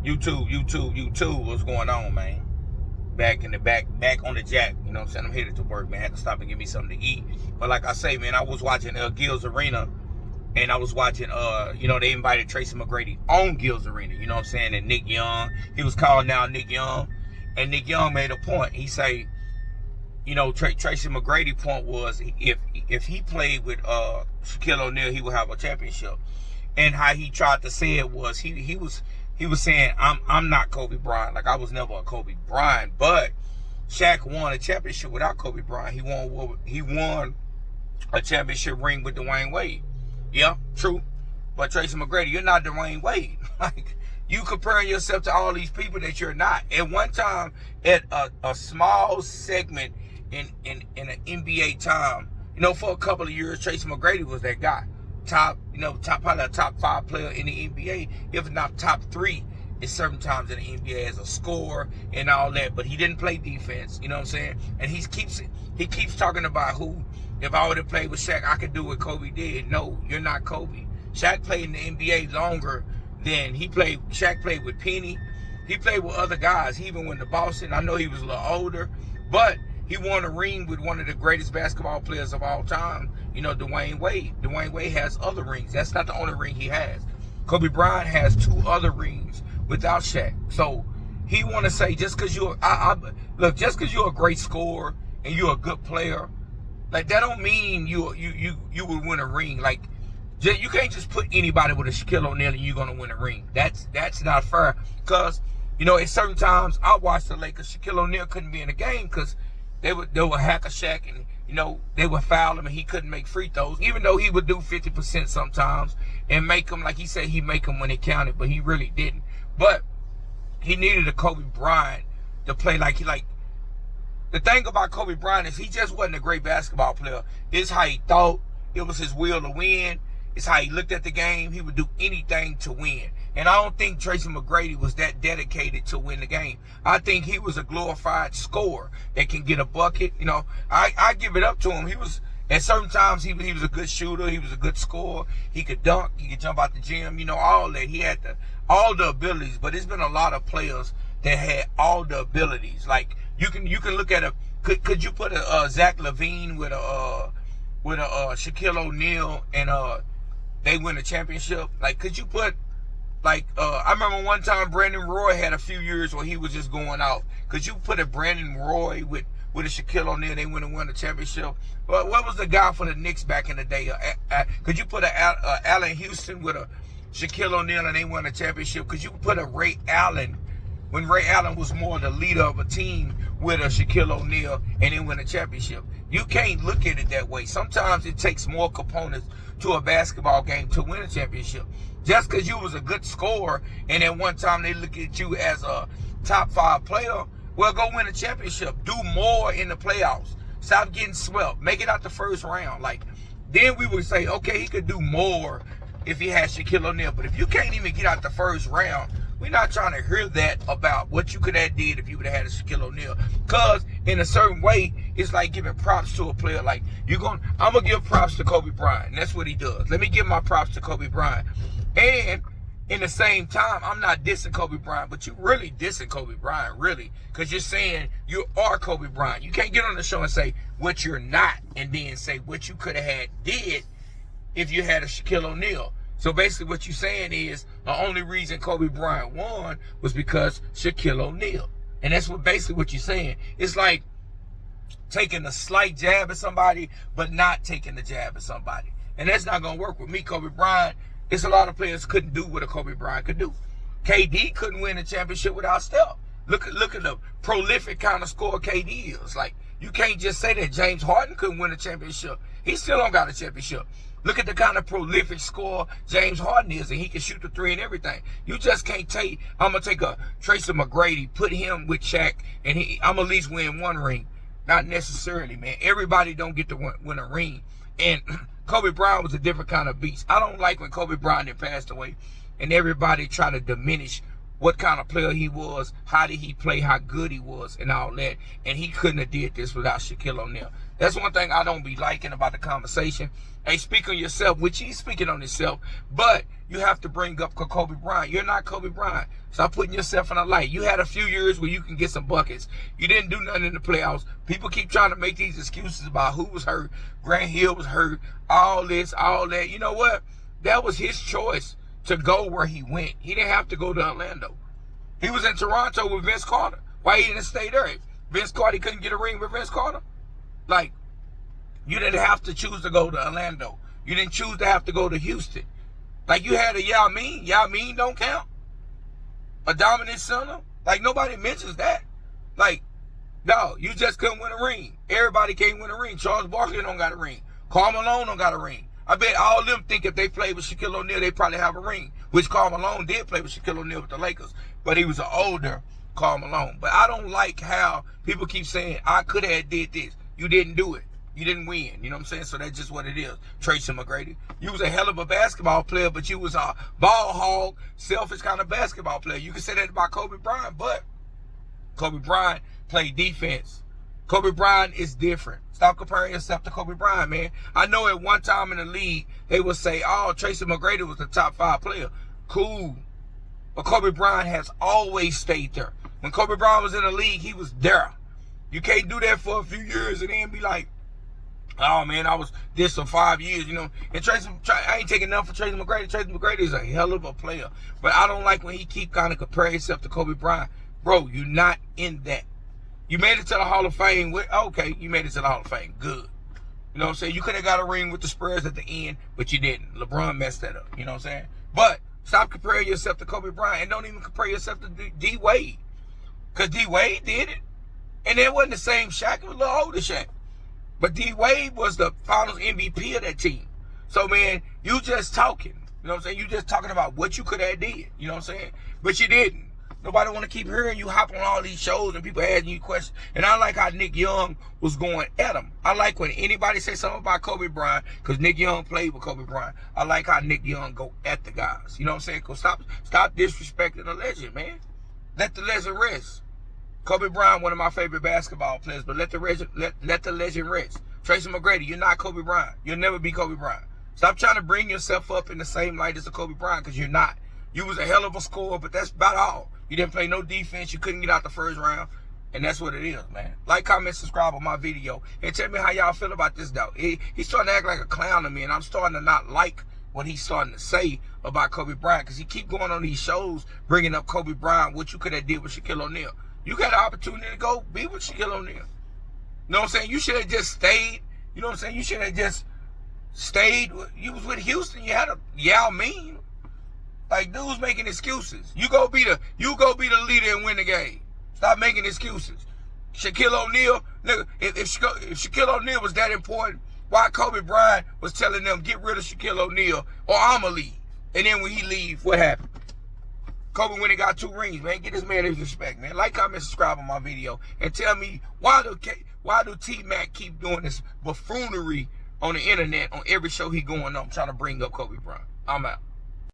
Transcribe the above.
YouTube. What's going on, man? Back on the jack. You know what I'm saying? I'm headed to work, man. I had to stop and get me something to eat. But like I say, man, I was watching Gil's Arena, and I was watching, they invited Tracy Mcgrady on Gil's Arena. You know what I'm saying? And Nick Young, he was calling out Nick Young, and Nick Young made a point. He say, Tracy McGrady point was if he played with Shaquille O'Neal, he would have a championship. And how he tried to say it was he was saying I'm not Kobe Bryant. Like, I was never a Kobe Bryant, but Shaq won a championship without Kobe Bryant. He won a championship ring with Dwayne Wade. Yeah, true. But Tracy McGrady, you're not Dwayne Wade. Like, you comparing yourself to all these people that you're not. At one time, at a small segment in an NBA time, for a couple of years, Tracy McGrady was that guy. Probably a top 5 player in the NBA, if not top 3 at certain times in the NBA as a scorer and all that. But he didn't play defense, you know what I'm saying? And he keeps talking about who, if I would have played with Shaq, I could do what Kobe did. No, you're not Kobe. Shaq played in the NBA longer than he played. Shaq played with Penny. He played with other guys. He even went to Boston. I know he was a little older, but he won a ring with one of the greatest basketball players of all time, Dwayne Wade. Dwayne Wade has other rings. That's not the only ring he has. Kobe Bryant has 2 other rings without Shaq. So he want to say, just because you're a great scorer and you're a good player, like, that don't mean you would win a ring. Like, you can't just put anybody with a Shaquille O'Neal and you're gonna win a ring. That's not fair. Because at certain times I watched the Lakers. Shaquille O'Neal couldn't be in the game because they would hack a Shaq, and they would foul him and he couldn't make free throws, even though he would do 50% sometimes and make them, like he said, he make them when it counted, but he really didn't. But he needed a Kobe Bryant to play like the thing about Kobe Bryant is he just wasn't a great basketball player. It's how he thought. It was his will to win. It's how he looked at the game. He would do anything to win. And I don't think Tracy McGrady was that dedicated to win the game. I think he was a glorified scorer that can get a bucket. I give it up to him. He was, at certain times, he was a good shooter. He was a good scorer. He could dunk. He could jump out the gym. All that. He had all the abilities. But there's been a lot of players that had all the abilities. Like, you can look at could you put a Zach LaVine with a Shaquille O'Neal and they win a championship? Like, could you put, like, I remember one time Brandon Roy had a few years where he was just going out. Could you put a Brandon Roy with a Shaquille O'Neal, they win a championship? What was the guy for the Knicks back in the day? Could you put a Allen Houston with a Shaquille O'Neal and they won a championship? Could you put a Ray Allen, when Ray Allen was more the leader of a team, with a Shaquille O'Neal and then win a championship? You can't look at it that way. Sometimes it takes more components to a basketball game to win a championship. Just because you was a good scorer and at one time they look at you as a top 5 player, well, go win a championship. Do more in the playoffs. Stop getting swept. Make it out the first round. Like, then we would say, okay, he could do more if he had Shaquille O'Neal. But if you can't even get out the first round, we're not trying to hear that about what you could have did if you would have had a Shaquille O'Neal. Because in a certain way, it's like giving props to a player. Like, I'm going to give props to Kobe Bryant. And that's what he does. Let me give my props to Kobe Bryant. And in the same time, I'm not dissing Kobe Bryant, but you really dissing Kobe Bryant, really. Because you're saying you are Kobe Bryant. You can't get on the show and say what you're not and then say what you could have did if you had a Shaquille O'Neal. So basically what you're saying is the only reason Kobe Bryant won was because Shaquille O'Neal. And that's basically what you're saying. It's like taking a slight jab at somebody, but not taking the jab at somebody. And that's not going to work with me. Kobe Bryant, it's a lot of players couldn't do what a Kobe Bryant could do. KD couldn't win a championship without Steph. Look at the prolific kind of scorer KD is. Like, you can't just say that James Harden couldn't win a championship. He still don't got a championship. Look at the kind of prolific scorer James Harden is, and he can shoot the 3 and everything. You just can't I'm going to take a Tracy McGrady, put him with Shaq, and I'm going to at least win 1 ring. Not necessarily, man. Everybody don't get to win a ring. And Kobe Bryant was a different kind of beast. I don't like when Kobe Bryant had passed away and everybody try to diminish what kind of player he was, how did he play, how good he was, and all that. And he couldn't have did this without Shaquille O'Neal. That's one thing I don't be liking about the conversation. Hey, speak on yourself, which he's speaking on himself, but you have to bring up Kobe Bryant. You're not Kobe Bryant. Stop putting yourself in a light. You had a few years where you can get some buckets. You didn't do nothing in the playoffs. People keep trying to make these excuses about who was hurt. Grant Hill was hurt. All this, all that. You know what? That was his choice to go where he went. He didn't have to go to Orlando. He was in Toronto with Vince Carter. Why he didn't stay there? Vince Carter couldn't get a ring with Vince Carter? Like, you didn't have to choose to go to Orlando. You didn't choose to have to go to Houston. Like, you had a Yao Ming. Yao Ming don't count. A dominant center. Like, nobody mentions that. Like, no, you just couldn't win a ring. Everybody can't win a ring. Charles Barkley don't got a ring. Karl Malone don't got a ring. I bet all of them think if they played with Shaquille O'Neal, they probably have a ring. Which Karl Malone did play with Shaquille O'Neal with the Lakers. But he was an older Karl Malone. But I don't like how people keep saying, I could have did this. You didn't do it. You didn't win. You know what I'm saying? So that's just what it is. Tracy McGrady. You was a hell of a basketball player, but you was a ball hog, selfish kind of basketball player. You can say that about Kobe Bryant, but Kobe Bryant played defense. Kobe Bryant is different. Stop comparing yourself to Kobe Bryant, man. I know at one time in the league, they would say, oh, Tracy McGrady was the top 5 player. Cool. But Kobe Bryant has always stayed there. When Kobe Bryant was in the league, he was there. You can't do that for a few years and then be like, oh, man, I was this for 5 years, you know. And I ain't taking nothing for Tracy McGrady. Tracy McGrady is a hell of a player. But I don't like when he keep kind of comparing himself to Kobe Bryant. Bro, you're not in that. You made it to the Hall of Fame. Okay, you made it to the Hall of Fame. Good. You know what I'm saying? You could have got a ring with the Spurs at the end, but you didn't. LeBron messed that up. You know what I'm saying? But stop comparing yourself to Kobe Bryant, and don't even compare yourself to D Wade. Because D Wade did it. And it wasn't the same Shaq. It was a little older Shaq. But D Wade was the finals MVP of that team. So, man, you just talking. You know what I'm saying? You just talking about what you could have did. You know what I'm saying? But you didn't. Nobody want to keep hearing you hop on all these shows and people asking you questions. And I like how Nick Young was going at him. I like when anybody say something about Kobe Bryant, because Nick Young played with Kobe Bryant. I like how Nick Young go at the guys. You know what I'm saying? Cause stop disrespecting the legend, man. Let the legend rest. Kobe Bryant, one of my favorite basketball players, but let the legend rest. Tracy McGrady, you're not Kobe Bryant. You'll never be Kobe Bryant. Stop trying to bring yourself up in the same light as a Kobe Bryant, because you're not. You was a hell of a scorer, but that's about all. You didn't play no defense. You couldn't get out the first round. And that's what it is, man. Like, comment, subscribe on my video. And tell me how y'all feel about this, though. He's starting to act like a clown to me, and I'm starting to not like what he's starting to say about Kobe Bryant, because he keep going on these shows bringing up Kobe Bryant, what you could have did with Shaquille O'Neal. You got an opportunity to go be with Shaquille O'Neal. You know what I'm saying? You should have just stayed. You know what I'm saying? You should have just stayed. You was with Houston. You had a Yao Ming. Like, dudes making excuses. You go be the leader and win the game. Stop making excuses. Shaquille O'Neal, nigga, if Shaquille O'Neal was that important, why Kobe Bryant was telling them, get rid of Shaquille O'Neal or I'ma leave. And then when he leave, what happened? Kobe went and got 2 rings, man. Get this man his respect, man. Like, comment, subscribe on my video. And tell me, why do T-Mac keep doing this buffoonery on the internet on every show he going on, trying to bring up Kobe Bryant? I'm out.